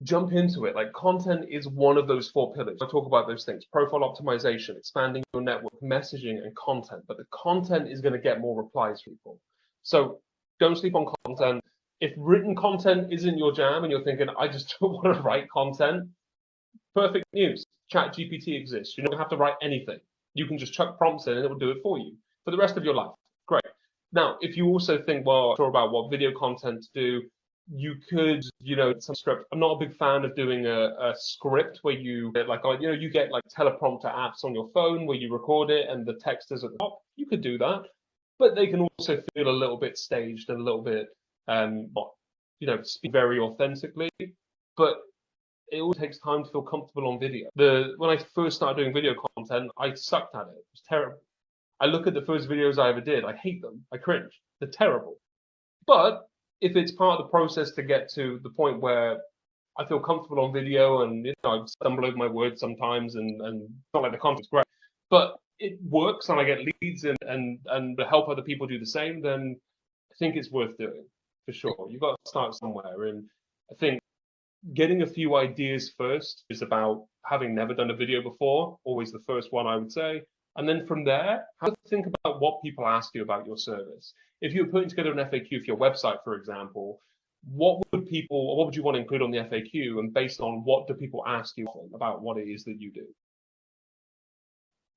jump into it. Like, content is one of those 4 pillars. I talk about those things: profile optimization, expanding your network, messaging, and content. But the content is going to get more replies from people. So don't sleep on content. If written content isn't your jam and you're thinking, I just don't want to write content, perfect news. ChatGPT exists. You don't have to write anything. You can just chuck prompts in and it will do it for you for the rest of your life. Great. Now, if you also think, well, sure about what video content to do, you could, some script. I'm not a big fan of doing a script where you you get like teleprompter apps on your phone where you record it and the text is at the top. You could do that, but they can also feel a little bit staged and a little bit, speak very authentically. But it all takes time to feel comfortable on video. When I first started doing video content, I sucked at it. It was terrible. I look at the first videos I ever did. I hate them. I cringe. They're terrible. But if it's part of the process to get to the point where I feel comfortable on video and I stumble over my words sometimes and it's not like the content's great, but it works and I get leads and help other people do the same, then I think it's worth doing for sure. You've got to start somewhere. And I think getting a few ideas first is about having never done a video before, always the first one, I would say. And then from there, have to think about what people ask you about your service. If you're putting together an FAQ for your website, for example, what would you want to include on the FAQ? And based on what do people ask you about what it is that you do?